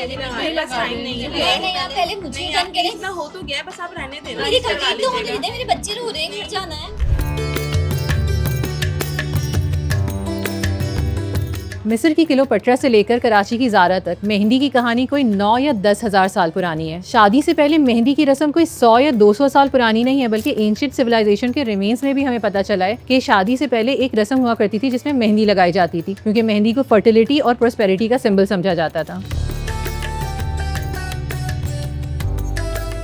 मेहंदी लगाने का टाइम नहीं है। नहीं, आप पहले मुझे नहीं, कम आपके करें। इतना हो तो गया, बस आप रहने देना। मेरी करवा खर्ची तो होने लीजिएगा। दे, मेरे बच्चे रो रहे हैं, घर जाना है। मिस्र की क्लियोपेट्रा से लेकर कराची की ज़ारा तक मेहंदी की कहानी कोई 9 या 10 हज़ार साल पुरानी है। शादी से पहले मेहंदी की रस्म कोई 100 या 200 साल पुरानी नहीं है, बल्कि एंशिएंट सिविलाइजेशन के रिमेन्स में भी हमें पता चला है कि शादी से पहले एक रस्म हुआ करती थी जिसमें मेहंदी लगाई जाती थी, क्योंकि मेहंदी को फर्टिलिटी और प्रोस्पेरिटी का सिंबल समझा जाता था।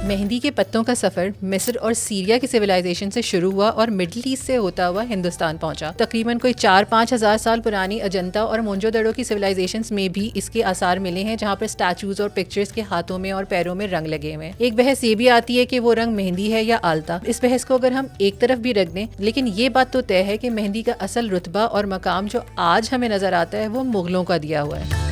मेहंदी के पत्तों का सफ़र मिस्र और सीरिया की सिविलाइजेशन से शुरू हुआ और मिडिल ईस्ट से होता हुआ हिंदुस्तान पहुंचा। तकरीबन कोई 4-5 हज़ार साल पुरानी अजंता और मोंजोदड़ो की सिविलाइजेशंस में भी इसके आसार मिले हैं, जहां पर स्टैचूज और पिक्चर्स के हाथों में और पैरों में रंग लगे हुए हैं। एक बहस ये भी आती है कि वो रंग मेहंदी है या आलता। इस बहस को अगर हम एक तरफ भी रख दें, लेकिन ये बात तो तय है कि मेहंदी का असल रुतबा और मकाम जो आज हमें नजर आता है वो मुगलों का दिया हुआ है।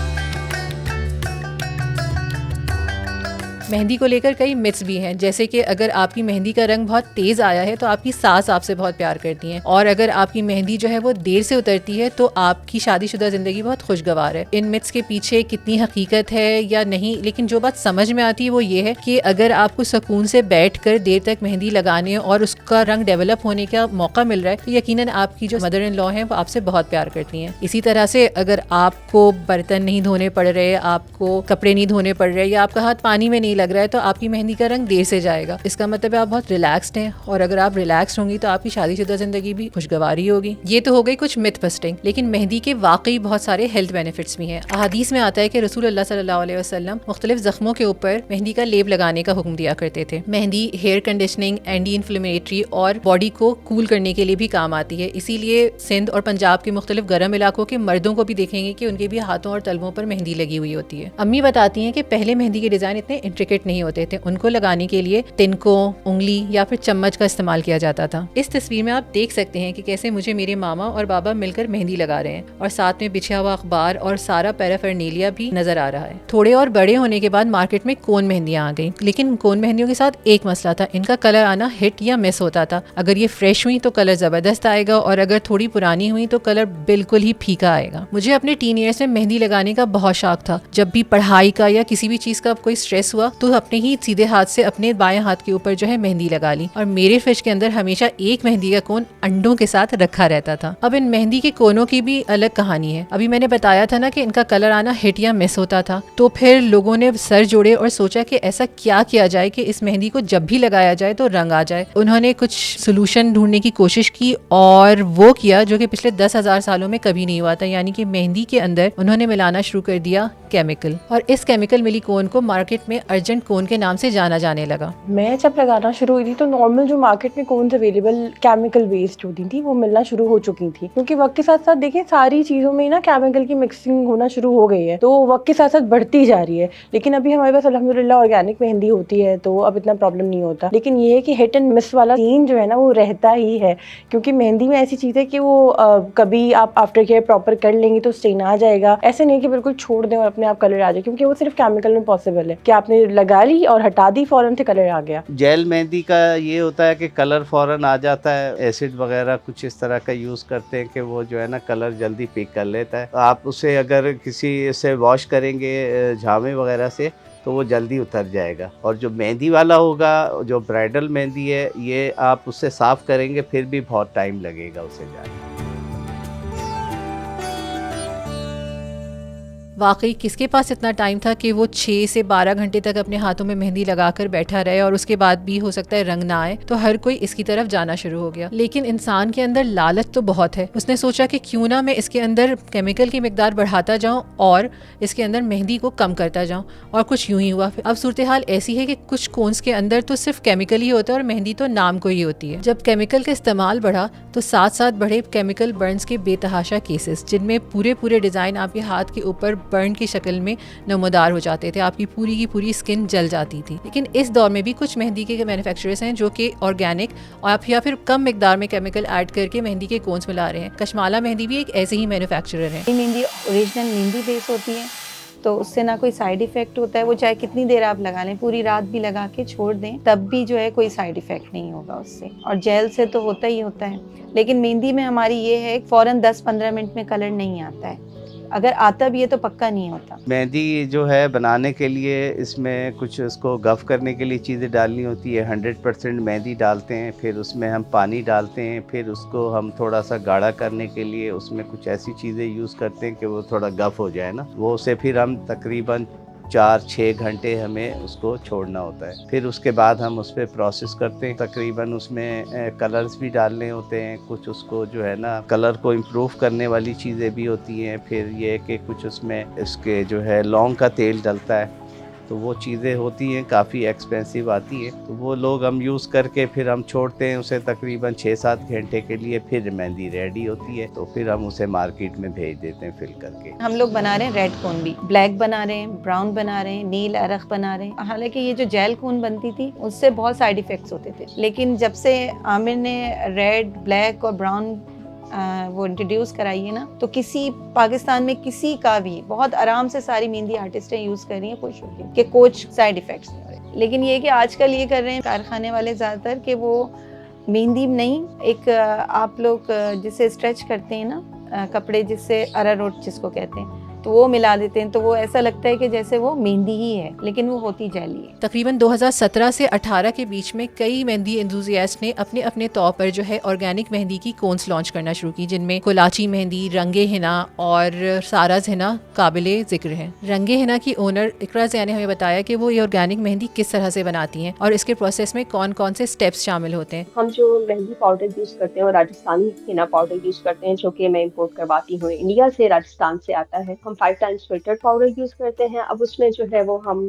मेहंदी को लेकर कई मिथ्स भी हैं, जैसे कि अगर आपकी मेहंदी का रंग बहुत तेज आया है तो आपकी सास आपसे बहुत प्यार करती हैं, और अगर आपकी मेहंदी जो है वो देर से उतरती है तो आपकी शादीशुदा जिंदगी बहुत खुशगवार है। इन मिथ्स के पीछे कितनी हकीकत है या नहीं, लेकिन जो बात समझ में आती है वो ये है कि अगर आपको सुकून से बैठकर देर तक मेहंदी लगाने और उसका रंग डेवलप होने का मौका मिल रहा है तो यकीनन आपकी जो मदर इन लॉ हैं वो आपसे बहुत प्यार करती हैं। इसी तरह से अगर आपको बर्तन नहीं धोने पड़ रहे, आपको कपड़े नहीं धोने पड़ रहे या आपका हाथ पानी में नहीं लग रहा है तो आपकी मेहंदी का रंग देर से जाएगा। इसका मतलब है आप बहुत रिलैक्स्ड हैं, और अगर आप रिलैक्स्ड होंगी तो आपकी शादीशुदा जिंदगी भी खुशगवारी होगी। ये तो हो गई कुछ मिथ बस्टिंग, लेकिन मेहंदी के वाकई बहुत सारे हेल्थ बेनिफिट्स भी हैं। अहादीस में आता है कि रसूल अल्लाह सल्लल्लाहु अलैहि वसल्लम मुख्तलिफ जख्मों के ऊपर मेहंदी का लेप लगाने का हुक्म दिया करते थे। Mehndi hair conditioning, anti inflammatory और बॉडी को कूल करने के लिए भी काम आती है। इसीलिए सिंध और पंजाब के मुख्तलिफ गर्म इलाकों के मर्दों को भी देखेंगे कि उनके भी हाथों और तलवों पर मेहंदी लगी हुई होती है। अम्मी बताती हैं कि पहले मेहंदी के डिजाइन इतने इंट्रिकेट नहीं होते थे, उनको लगाने के लिए तिनकों, उंगली या फिर चम्मच का इस्तेमाल किया जाता था। इस तस्वीर में आप देख सकते हैं कि कैसे मुझे मेरे मामा और बाबा मिलकर मेहंदी लगा रहे हैं, और साथ में बिछा हुआ अखबार और सारा पैराफर्नेलिया भी नजर आ रहा है। थोड़े और बड़े होने के बाद मार्केट में कोन मेहंदियां आ गई, लेकिन कोन मेहंदियों के साथ एक मसला था, इनका कलर आना हिट या मिस होता था। अगर ये फ्रेश हुई तो कलर जबरदस्त आएगा, और अगर थोड़ी पुरानी हुई तो कलर बिल्कुल ही फीका आएगा। मुझे अपने टीन ईयर्स में मेहंदी लगाने का बहुत शौक था। जब भी पढ़ाई का या किसी भी चीज का कोई स्ट्रेस हुआ तो अपने ही सीधे हाथ से अपने बाएं हाथ के ऊपर जो है मेहंदी लगा ली, और मेरे फ्रिज के अंदर हमेशा एक मेहंदी का कोन अंडों के साथ रखा रहता था। अब इन मेहंदी के कोनों की भी अलग कहानी है। अभी मैंने बताया था ना कि इनका कलर आना हिट या मिस होता था, तो फिर लोगों ने सर जोड़े और सोचा कि ऐसा क्या किया जाए कि इस मेहंदी को जब भी लगाया जाए तो रंग आ जाए। उन्होंने कुछ सोल्यूशन ढूंढने की कोशिश की, और वो किया जो कि पिछले 10,000 सालों में कभी नहीं हुआ था, यानी कि मेहंदी के अंदर उन्होंने मिलाना शुरू कर दिया केमिकल, और इस केमिकल मिली कोन को मार्केट में अर्जेंट कोन के नाम से जाना जाने लगा। मैं जब लगाना शुरू हुई थी तो नॉर्मल जो मार्केट में कोन्स अवेलेबल केमिकल बेस्ड होती थी वो मिलना शुरू हो चुकी थी, क्योंकि वक्त के साथ साथ देखिए सारी चीज़ों में ना केमिकल की मिक्सिंग होना शुरू हो गई है, तो वक्त के साथ साथ बढ़ती जा रही है। लेकिन अभी हमारे पास अल्हम्दुलिल्लाह ऑर्गेनिक मेहंदी होती है तो अब इतना प्रॉब्लम नहीं होता। लेकिन ये है कि हिट एंड मिस वाला सीन जो है ना वो रहता ही है, क्योंकि मेहंदी में ऐसी चीज़ है कि वो कभी आप आफ्टर केयर प्रॉपर कर लेंगे तो स्टेन आ जाएगा। ऐसे नहीं कि बिल्कुल छोड़ दें और अपने आप कलर आ जाए, क्योंकि वो सिर्फ केमिकल में पॉसिबल है कि आपने लगा ली और हटा दी, फौरन से कलर आ गया। जेल मेहंदी का ये होता है कि कलर फौरन आ जाता है, एसिड वगैरह कुछ इस तरह का यूज़ करते हैं कि वो जो है ना कलर जल्दी पिक कर लेता है। तो आप उसे अगर किसी से वॉश करेंगे झामे वगैरह से तो वो जल्दी उतर जाएगा। और जो मेहंदी वाला होगा, जो ब्राइडल मेहंदी है, ये आप उससे साफ़ करेंगे फिर भी बहुत टाइम लगेगा उसे जाने। वाकई किसके पास इतना टाइम था कि वो 6 से 12 घंटे तक अपने हाथों में मेहंदी लगाकर बैठा रहे और उसके बाद भी हो सकता है रंग ना आए, तो हर कोई इसकी तरफ जाना शुरू हो गया। लेकिन इंसान के अंदर लालच तो बहुत है, उसने सोचा कि क्यों ना मैं इसके अंदर केमिकल की मिकदार बढ़ाता जाऊं और इसके अंदर मेहंदी को कम करता जाऊं, और कुछ यूं ही हुआ। अब सूरत हाल ऐसी है कि कुछ कोन्स के अंदर तो सिर्फ केमिकल ही होता है और मेहंदी तो नाम को ही होती है। जब केमिकल का इस्तेमाल बढ़ा तो साथ साथ बढ़े केमिकल बर्न्स के बेतहाशा केसेस, जिनमें पूरे डिजाइन आपके हाथ के ऊपर बर्न की शक्ल में नमूदार हो जाते थे, आपकी पूरी की पूरी स्किन जल जाती थी। लेकिन इस दौर में भी कुछ मेहंदी के मैन्युफैक्चरर्स हैं जो कि ऑर्गेनिक और या फिर कम मिकदार में केमिकल ऐड करके मेहंदी के कोन्स मिला रहे हैं। कश्माला मेहंदी भी एक ऐसे ही मैन्युफैक्चरर है। मेहंदी ओरिजिनल मेहंदी बेस होती है, तो उससे ना कोई साइड इफेक्ट होता है। वो चाहे कितनी देर आप लगा लें, पूरी रात भी लगा के छोड़ दें, तब भी जो है कोई साइड इफेक्ट नहीं होगा उससे। और जेल से तो होता ही होता है, लेकिन मेहंदी में हमारी ये है फौरन 10-15 मिनट में कलर नहीं आता है। अगर आता भी है तो पक्का नहीं होता। मेहंदी जो है बनाने के लिए इसमें कुछ उसको गफ़ करने के लिए चीज़ें डालनी होती है। 100% मेहंदी डालते हैं, फिर उसमें हम पानी डालते हैं, फिर उसको हम थोड़ा सा गाढ़ा करने के लिए उसमें कुछ ऐसी चीज़ें यूज़ करते हैं कि वो थोड़ा गफ़ हो जाए ना, वो उसे फिर हम तकरीबन 4-6 घंटे हमें उसको छोड़ना होता है। फिर उसके बाद हम उस पर प्रोसेस करते हैं। तकरीबन उसमें कलर्स भी डालने होते हैं, कुछ उसको जो है ना कलर को इम्प्रूव करने वाली चीज़ें भी होती हैं। फिर ये है कि कुछ उसमें इसके जो है लौंग का तेल डलता है, तो वो चीज़ें होती हैं, काफ़ी एक्सपेंसिव आती है। तो वो लोग हम यूज़ करके फिर हम छोड़ते हैं उसे तकरीबन 6-7 घंटे के लिए, फिर मेहंदी रेडी होती है तो फिर हम उसे मार्केट में भेज देते हैं फिल करके। हम लोग बना रहे हैं रेड कोन भी, ब्लैक बना रहे हैं, ब्राउन बना रहे हैं, नील अरख बना रहे हैं। हालांकि ये जो जेल कोन बनती थी उससे बहुत साइड इफेक्ट्स होते थे, लेकिन जब से आमिर ने रेड, ब्लैक और ब्राउन वो इंट्रोड्यूस कराई है ना, तो किसी पाकिस्तान में किसी का भी बहुत आराम से सारी मेहंदी आर्टिस्टें यूज़ कर रही हैं खुश होकर कि कुछ साइड इफ़ेक्ट्स नहीं हो रहे। लेकिन ये कि आजकल ये कर रहे हैं कारखाने वाले ज़्यादातर कि वो मेहंदी नहीं, एक आप लोग जिसे स्ट्रेच करते हैं ना कपड़े, जिससे अरारोट जिसको कहते हैं, तो वो मिला देते हैं, तो वो ऐसा लगता है कि जैसे वो मेहंदी ही है, लेकिन वो होती जेली है। तकरीबन 2017 से 18 के बीच में कई मेहंदी एंथुसियास्ट ने अपने अपने तौर पर जो है ऑर्गेनिक मेहंदी की कोन्स लॉन्च करना शुरू की, जिनमें कोलाची मेहंदी, रंगे हिना और साराज हिना काबिले जिक्र हैं। रंगे हिना की ओनर इकरा ज़िया ने हमें बताया कि वो ये ऑर्गेनिक मेहंदी किस तरह से बनाती हैं और इसके प्रोसेस में कौन कौन से स्टेप्स शामिल होते हैं। हम जो मेहंदी पाउडर यूज़ करते हैं वो राजस्थानी हिना पाउडर यूज़ करते हैं, जो कि मैं इंपोर्ट करवाती हूँ इंडिया से, राजस्थान से आता है। हम 5 टाइम्स फिल्टर्ड पाउडर यूज़ करते हैं। अब उसमें जो है वो हम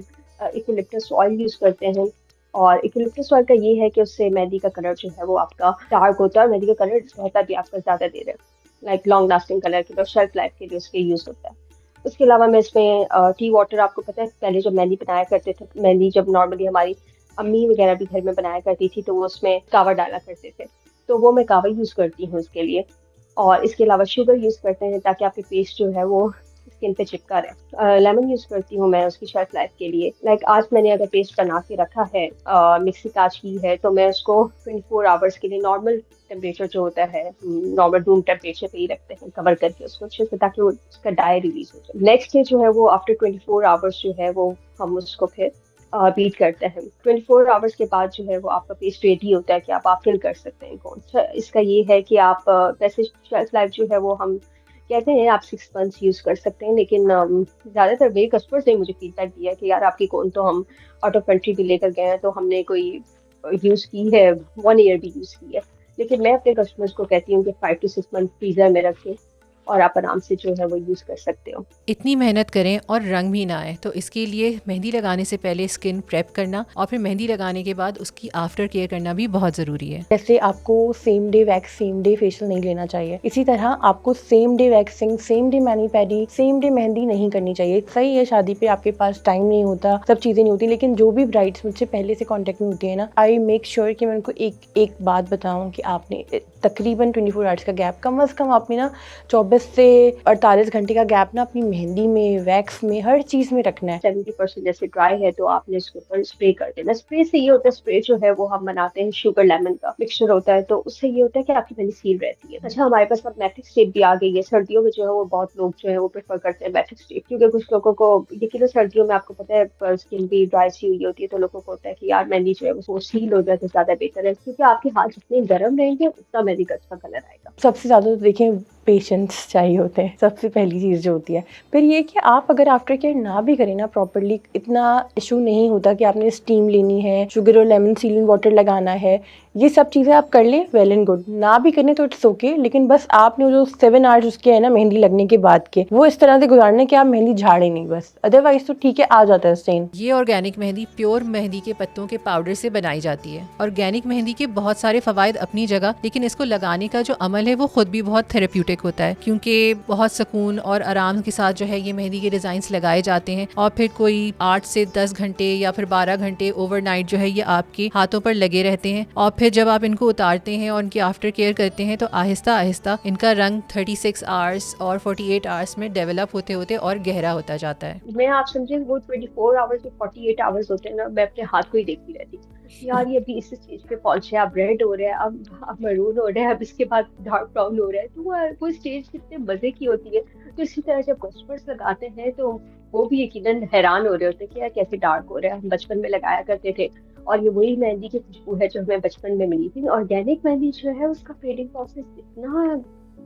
इक्लिप्टस ऑयल यूज़ करते हैं, और इक्लिप्टस ऑयल का ये है कि उससे मेहंदी का कलर जो है वो आपका डार्क होता है और मेहंदी का कलर रहता भी आपका ज़्यादा देर है, लाइक लॉन्ग लास्टिंग कलर के लिए, शेल्फ लाइफ के लिए उसके यूज़ होता है। उसके अलावा मैं इसमें टी वाटर, आपको पता है पहले जब मेहंदी बनाया करते थे, मेहंदी जब नॉर्मली हमारी अम्मी वगैरह भी घर में बनाया करती थी तो वो उसमें कावा डाला करते थे, तो वो मैं कावा यूज़ करती हूँ उसके लिए। और इसके अलावा शुगर यूज़ करते हैं ताकि आपके पेस्ट जो है वो स्किन पे चिपका रहे। लेमन यूज़ करती हूँ मैं उसकी शेल्फ लाइफ के लिए। लाइक आज मैंने अगर पेस्ट बना के रखा है, मिक्सी कांच की है, तो मैं उसको 24 आवर्स के लिए नॉर्मल टेम्परेचर जो होता है, नॉर्मल रूम टेम्परेचर पे ही रखते हैं कवर करके उसको अच्छे से, ताकि वो उसका डाई रिलीज हो जाए। नेक्स्ट डे जो है वो आफ्टर 24 आवर्स जो है वो हम उसको फिर बीट करते हैं। 24 आवर्स के बाद जो है वो आपका पेस्ट रेडी होता है कि आप फिल कर सकते हैं कौन। इसका ये है कि आप वैसे शेल्फ लाइफ जो है वो हम कहते हैं आप 6 मंथ्स यूज़ कर सकते हैं, लेकिन ज़्यादातर मेरे कस्टमर्स ने मुझे फीडबैक दिया कि यार आपकी कौन तो हम आउट ऑफ कंट्री भी लेकर गए हैं तो हमने कोई यूज़ की है 1 ईयर भी यूज़ की है, लेकिन मैं अपने कस्टमर्स को कहती हूँ कि 5 to 6 मंथ फ्रीज़र में रखें और आप आराम से जो है वो यूज़ कर सकते हो। इतनी मेहनत करें और रंग भी ना आए, तो इसके लिए मेहंदी लगाने से पहले स्किन प्रेप करना और फिर मेहंदी लगाने के बाद उसकी आफ्टर केयर करना भी बहुत ज़रूरी है। जैसे आपको same day wax, same day facial नहीं लेना चाहिए, इसी तरह आपको same day waxing, same day mani pedi, same day mehndi नहीं करनी चाहिए। सही है, शादी पे आपके पास टाइम नहीं होता, सब चीज़ें नहीं होती, लेकिन जो भी ब्राइड्स मुझसे पहले से कॉन्टेक्ट में होती है ना, आई मेक श्योर कि मैं उनको एक बात बताऊँ कि आपने तकरीबन 24 आवर्स का गैप, कम से कम आपने ना 24 से 48 घंटे का गैप ना अपनी मेहंदी में, वैक्स में, हर चीज़ में रखना है। 70% जैसे ड्राई है तो आपने इसके ऊपर स्प्रे कर देना। स्प्रे से ये होता है, स्प्रे जो है वो हम बनाते हैं शुगर लेमन का मिक्सचर होता है, तो उससे ये होता है कि आपकी मेहंदी सील रहती है। अच्छा, हमारे पास अब मैट्रिक्स टेप भी आ गई है। सर्दियों में जो है वो बहुत लोग जो है वो प्रेफर करते हैं मैट्रिक्स टेप, क्योंकि कुछ लोगों को यकीन सर्दियों में आपको पता है स्किन भी ड्राई सी हुई होती है, तो लोगों को होता है कि यार मेहंदी जो है वो सील हो जाए तो ज़्यादा बेहतर है, क्योंकि आपके हाथ जितने गर्म रहेंगे उतना मेहंदी का अच्छा कलर आएगा। सबसे ज़्यादा तो देखें पेशेंस चाहिए होते हैं, सबसे पहली चीज़ जो होती है। फिर ये कि आप अगर आफ्टर केयर ना भी करें ना प्रॉपर्ली, इतना इशू नहीं होता कि आपने स्टीम लेनी है, शुगर और लेमन सीलिंग वाटर लगाना है, ये सब चीज़ें आप कर लें, वेल एंड गुड। ना भी करें तो इट्स ओके, लेकिन बस आपने जो 7 आवर्स उसके है ना मेहंदी लगने के बाद के, वो इस तरह से गुजारना कि आप मेहंदी झाड़े नहीं बस, अदरवाइज तो ठीक है, आ जाता है स्टेन। ये ऑर्गेनिक मेहंदी प्योर मेहंदी के पत्तों के पाउडर से बनाई जाती है। ऑर्गेनिक मेहंदी के बहुत सारे फवायद अपनी जगह, लेकिन इसको लगाने का जो अमल है वो खुद भी बहुत थेरेप्यूटिक होता है, क्योंकि बहुत सुकून और आराम के साथ जो है ये मेहंदी के डिजाइन्स लगाए जाते हैं और फिर कोई 8 से 10 घंटे या फिर 12 घंटे ओवरनाइट जो है ये आपके हाथों पर लगे रहते हैं, और फिर जब आप इनको उतारते हैं और उनकी आफ्टर केयर करते हैं तो आहिस्ता आहिस्ता इनका रंग 36 आवर्स और 48 आवर्स में डेवलप होते होते और गहरा होता जाता है। मैं आप समझे वो 24 आवर्स में 48 आवर्स होते हैं ना, मैं अपने हाथ को ही देखती रहती यार ये अभी इस स्टेज पे पहुंचे, अब रेड हो रहा है, अब मरून हो रहा है, अब इसके बाद डार्क ब्राउन हो रहा है, तो वो स्टेज कितने मजे की होती है। तो इसी तरह जब कस्टमर्स लगाते हैं तो वो भी यकीनन हैरान हो रहे होते हैं कि यार कैसे डार्क हो रहा है, हम बचपन में लगाया करते थे और ये वही मेहंदी की खुशबू है जो हमें बचपन में मिली थी। ऑर्गेनिक मेहंदी जो है उसका फेडिंग प्रोसेस इतना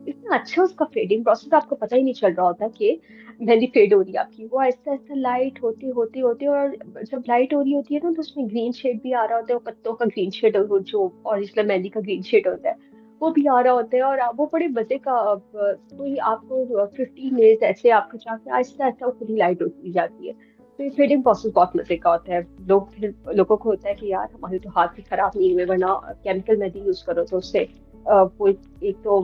इतना अच्छा, उसका फेडिंग प्रोसेस आपको पता ही नहीं चल रहा होता कि मेहंदी फेड हो रही है आपकी। वो आहिस्ता आहिस्ता लाइट होती होती होती, और जब लाइट हो रही होती है ना तो उसमें ग्रीन शेड भी आ रहा होता है, पत्तों का ग्रीन शेड, जो ओरिजिनल मेहंदी का ग्रीन शेड होता है वो भी आ रहा होता है। और वो बड़े मजे का कोई आपको 15 मिनट ऐसे आपको जाके आहिस्ता आहिस्ता वो पूरी लाइट होती जाती है। तो ये फेडिंग प्रोसेस बहुत मजे का होता है। लोगों को होता है कि यार हमारे तो हाथ भी खराब नहीं हुए, वरना केमिकल मेहंदी यूज करो तो उससे वो एक तो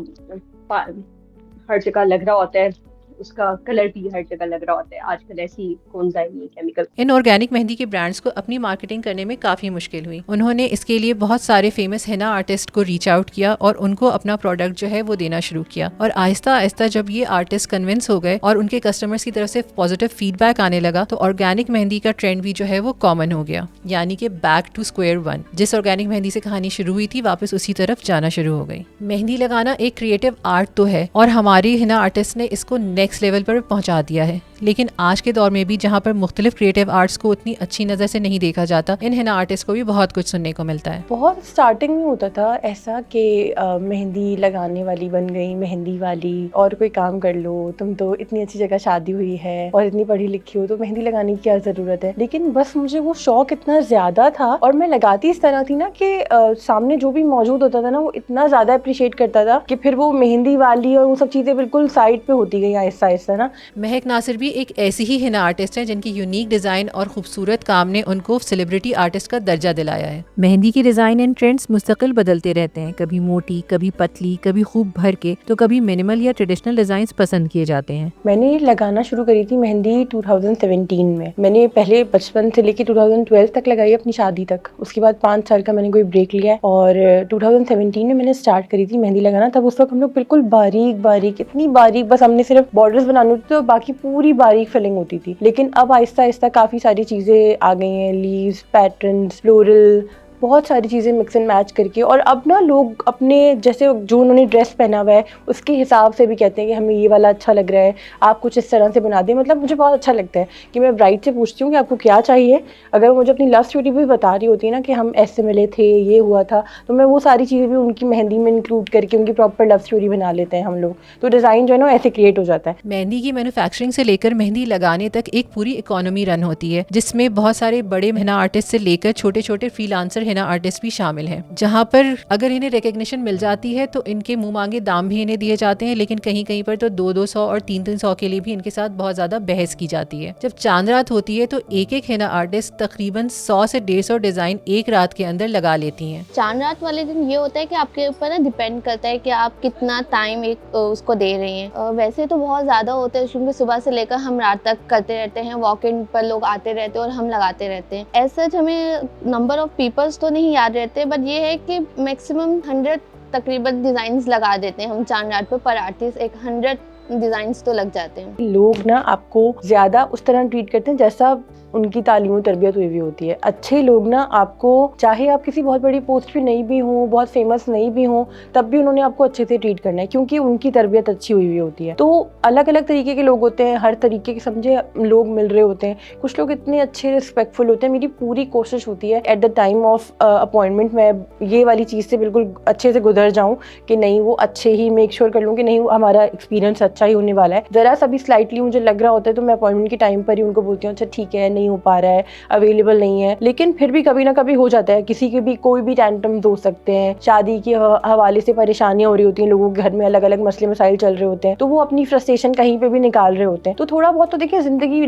हर जगह लग रहा होता है, उसका कलर भी हर जगह लग रहा होता है। आजकल ऐसी कौन सा नहीं केमिकल। इन ऑर्गेनिक मेहंदी के ब्रांड्स को अपनी मार्केटिंग करने में काफ़ी मुश्किल हुई। उन्होंने इसके लिए बहुत सारे फेमस हिना आर्टिस्ट को रीच आउट किया और उनको अपना प्रोडक्ट जो है वो देना शुरू किया। और आहिस्ता आहिस्ता जब ये आर्टिस्ट कन्विंस हो गए और उनके कस्टमर्स की तरफ से पॉजिटिव फीडबैक आने लगा तो ऑर्गेनिक मेहंदी का ट्रेंड भी जो है वो कॉमन हो गया, यानी कि बैक टू स्क्वायर वन। जिस ऑर्गेनिक मेहंदी से कहानी शुरू हुई थी वापस उसी तरफ जाना शुरू हो गई। मेहंदी लगाना एक क्रिएटिव आर्ट तो है और हमारे हिना आर्टिस्ट ने इसको नेक्स्ट लेवल पर पहुंचा दिया है, लेकिन आज के दौर में भी जहाँ पर मुख्तलिफ क्रिएटिव आर्ट्स को उतनी अच्छी नज़र से नहीं देखा जाता, इन हिना आर्टिस्ट को भी बहुत कुछ सुनने को मिलता है। बहुत स्टार्टिंग में होता था ऐसा कि मेहंदी लगाने वाली बन गई मेहंदी वाली, और कोई काम कर लो, तुम तो इतनी अच्छी जगह शादी हुई है और इतनी पढ़ी लिखी हो तो मेहंदी लगाने की क्या ज़रूरत है। लेकिन बस मुझे वो शौक इतना ज़्यादा था और मैं लगाती इस तरह थी ना कि सामने जो भी मौजूद होता था ना वो इतना ज़्यादा अप्रिशिएट करता था कि फिर वो मेहंदी वाली और वो सब चीज़ें बिल्कुल साइड पे होती गई आहिस्ता आहिस्ता ना। महक नासिर भी एक ऐसी ही हिना आर्टिस्ट है जिनकी यूनिक डिज़ाइन और खूबसूरत काम ने उनको सेलिब्रिटी आर्टिस्ट का दर्जा दिलाया है। मेहंदी की डिज़ाइन एंड ट्रेंड्स मुस्तकिल बदलते रहते हैं, कभी मोटी, कभी पतली, कभी खूब भर के, तो कभी मिनिमल या ट्रेडिशनल डिज़ाइंस पसंद किए जाते हैं। मैंने लगाना शुरू करी थी मेहंदी 2017 में। मैंने पहले बचपन से लेके 2012 तक लगाई अपनी शादी तक। उसके बाद 5 साल का मैंने कोई ब्रेक लिया और 2017 में मैंने स्टार्ट करी थी मेहंदी लगाना। तब उस वक्त हम लोग बिल्कुल बारीक बारीक, इतनी बारीक, बस हमने सिर्फ बॉर्डर्स बनाने होते थे और बाकी पूरी बारीक फिलिंग होती थी। लेकिन अब आहिस्ता आहिस्ता काफ़ी सारी चीज़ें आ गई हैं, लीव्स, पैटर्न्स, फ्लोरल, बहुत सारी चीज़ें मिक्स एंड मैच करके। और अब ना लोग अपने जैसे जो उन्होंने ड्रेस पहना हुआ है उसके हिसाब से भी कहते हैं कि हमें ये वाला अच्छा लग रहा है, आप कुछ इस तरह से बना दें। मतलब मुझे बहुत अच्छा लगता है कि मैं ब्राइड से पूछती हूँ कि आपको क्या चाहिए। अगर वो मुझे अपनी लव स्टोरी भी बता रही होती है ना कि हम ऐसे मिले थे, ये हुआ था, तो मैं वो सारी चीज़ें भी उनकी मेहंदी में इंक्लूड करके उनकी प्रॉपर लव स्टोरी बना लेते हैं हम लोग। तो डिज़ाइन जो है ना ऐसे क्रिएट हो जाता है। मेहंदी की मैन्युफैक्चरिंग से लेकर मेहंदी लगाने तक एक पूरी इकोनॉमी रन होती है, जिसमें बहुत सारे बड़े हिना आर्टिस्ट से लेकर छोटे छोटे फ्रीलांसर हिना आर्टिस्ट भी शामिल हैं। जहाँ पर अगर इन्हें रिकग्निशन मिल जाती है तो इनके मुंह मांगे दाम भी इन्हें दिए जाते हैं, लेकिन कहीं कहीं पर तो 200 और 300 के लिए भी इनके साथ बहुत ज्यादा बहस की जाती है। जब चांद रात होती है तो एक एक हिना आर्टिस्ट तकरीबन 100 से 150 डिजाइन एक रात के अंदर लगा लेती हैं। चांद रात वाले दिन ये होता है कि आपके ऊपर ना डिपेंड करता है कि आप कितना टाइम एक उसको दे रही हैं। वैसे तो बहुत ज़्यादा होते हैं क्योंकि सुबह से लेकर हम रात तक करते रहते हैं, वॉक इन पर लोग आते रहते हैं और हम लगाते रहते हैं। ऐसे हमें नंबर ऑफ पीपल्स तो नहीं याद रहते, बट ये है कि मैक्सिमम 100 तकरीबन डिज़ाइंस लगा देते हैं हम चांद रात पर आर्टिस्ट। एक 100 डिज़ाइंस तो लग जाते हैं। लोग ना आपको ज़्यादा उस तरह ट्रीट करते हैं जैसा उनकी तालीम तरबियत हुई भी होती है। अच्छे लोग ना आपको, चाहे आप किसी बहुत बड़ी पोस्ट पे नहीं भी हों, बहुत फेमस नहीं भी हों, तब भी उन्होंने आपको अच्छे से ट्रीट करना है क्योंकि उनकी तरबियत अच्छी हुई हुई होती है। तो अलग अलग तरीके के लोग होते हैं, हर तरीके के समझे लोग मिल रहे होते हैं। कुछ लोग इतने अच्छे रिस्पेक्टफुल होते हैं। मेरी पूरी कोशिश होती है at the time of appointment मैं ये वाली चीज़ से बिल्कुल अच्छे से गुजर जाऊँ कि नहीं, वो अच्छे ही मेक श्योर कर लूँ कि नहीं, हमारा एक्सपीरियंस अच्छा ही होने वाला है। ज़रा सा भी स्लाइटली मुझे लग रहा होता है तो मैं अपॉइंटमेंट के टाइम पर ही उनको बोलती हूँ अच्छा ठीक है, नहीं हो पा रहा है, अवेलेबल नहीं है। लेकिन फिर भी कभी ना कभी हो जाता है, किसी के भी कोई भी टैंट्रम्स हो सकते हैं, शादी के हवाले से परेशानियां हो रही होती हैं, लोगों के घर में अलग अलग मसले मसाइल चल रहे होते हैं, तो वो अपनी फ्रस्ट्रेशन कहीं पे भी निकाल रहे होते हैं। तो थोड़ा बहुत तो देखिए जिंदगी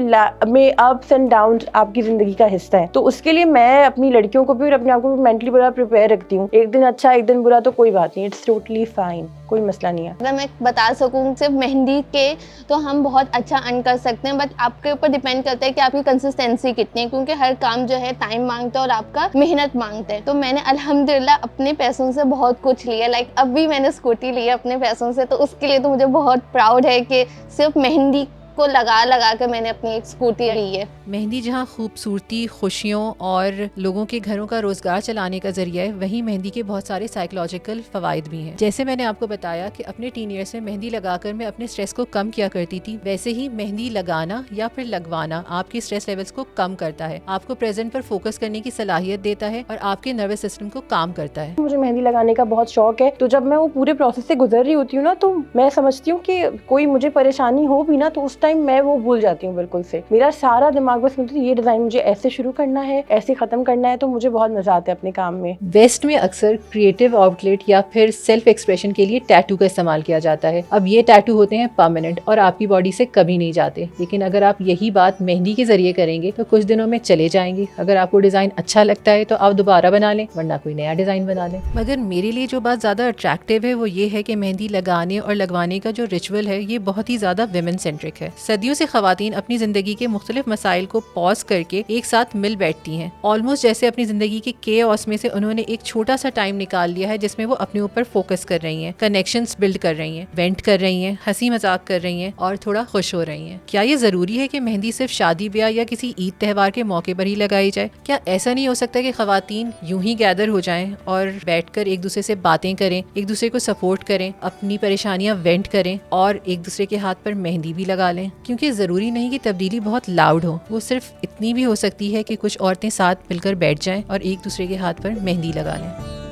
में अप्स एंड डाउन्स आपकी जिंदगी का हिस्सा है। तो उसके लिए मैं अपनी लड़कियों को भी और अपने आप को भी मेंटली बड़ा प्रिपेयर रखती हूँ। एक दिन अच्छा एक दिन बुरा तो कोई बात नहीं, इट्स टोटली फाइन, कोई मसला नहीं है। अगर मैं बता सकूँ सिर्फ मेहंदी के तो हम बहुत अच्छा अर्न कर सकते हैं, बट आपके ऊपर डिपेंड करता है कि आपकी कंसिस्टेंसी कितनी है, क्योंकि हर काम जो है टाइम मांगता है और आपका मेहनत मांगता है। तो मैंने अल्हम्दुलिल्लाह अपने पैसों से बहुत कुछ लिया। लाइक अब भी मैंने स्कूटी ली है अपने पैसों से, तो उसके लिए तो मुझे बहुत प्राउड है कि सिर्फ मेहंदी को लगा लगा के मैंने अपनी एक स्कूटी ली है। मेहंदी जहाँ खूबसूरती, खुशियों और लोगों के घरों का रोजगार चलाने का जरिया है, वहीं मेहंदी के बहुत सारे साइकोलॉजिकल फवाइद भी हैं। जैसे मैंने आपको बताया कि अपने टीन ईयर्स में मेहंदी लगाकर मैं अपने स्ट्रेस को कम किया करती थी, वैसे ही मेहंदी लगाना या फिर लगवाना आपकी स्ट्रेस लेवल्स को कम करता है, आपको प्रेजेंट पर फोकस करने की सलाहियत देता है और आपके नर्वस सिस्टम को काम करता है। मुझे मेहंदी लगाने का बहुत शौक है, तो जब मैं वो पूरे प्रोसेस से गुजर रही होती हूँ ना, तो मैं समझती हूँ कि कोई मुझे परेशानी हो भी ना, तो उस टाइम मैं वो भूल जाती हूँ बिल्कुल से। मेरा सारा दिमाग बस मुझे ये डिजाइन मुझे ऐसे शुरू करना है, ऐसे खत्म करना है, तो मुझे बहुत मजा आता है अपने काम में। वेस्ट में अक्सर क्रिएटिव आउटलेट या फिर सेल्फ एक्सप्रेशन के लिए टैटू का इस्तेमाल किया जाता है। अब ये टैटू होते हैं परमानेंट और आपकी बॉडी से कभी नहीं जाते, लेकिन अगर आप यही बात मेहंदी के जरिए करेंगे तो कुछ दिनों में चले जाएंगे। अगर आपको डिजाइन अच्छा लगता है तो आप दोबारा बना लें, वरना कोई नया डिजाइन बना लें। मगर मेरे लिए जो बात ज्यादा अट्रैक्टिव है वो ये है कि मेहंदी लगाने और लगवाने का जो रिचुअल है ये बहुत ही ज्यादा विमेन सेंट्रिक है। सदियों से खवातीन अपनी जिंदगी के मुख्तलिफ मसाइल को पॉज करके एक साथ मिल बैठती हैं, ऑलमोस्ट जैसे अपनी जिंदगी के केओस में से उन्होंने एक छोटा सा टाइम निकाल लिया है जिसमें वो अपने ऊपर फोकस कर रही हैं, कनेक्शंस बिल्ड कर रही हैं, वेंट कर रही हैं, हंसी मजाक कर रही हैं और थोड़ा खुश हो रही हैं। क्या ये जरूरी है कि मेहंदी सिर्फ शादी ब्याह या किसी ईद त्योहार के मौके पर ही लगाई जाए? क्या ऐसा नहीं हो सकता कि खवातीन यूं ही गैदर हो जाएं और बैठकर एक दूसरे से बातें करें, एक दूसरे को सपोर्ट करें, अपनी परेशानियां वेंट करें और एक दूसरे के हाथ पर मेहंदी भी लगा लें? क्योंकि जरूरी नहीं कि तब्दीली बहुत लाउड हो, वो सिर्फ इतनी भी हो सकती है कि कुछ औरतें साथ मिलकर बैठ जाएं और एक दूसरे के हाथ पर मेहंदी लगा लें।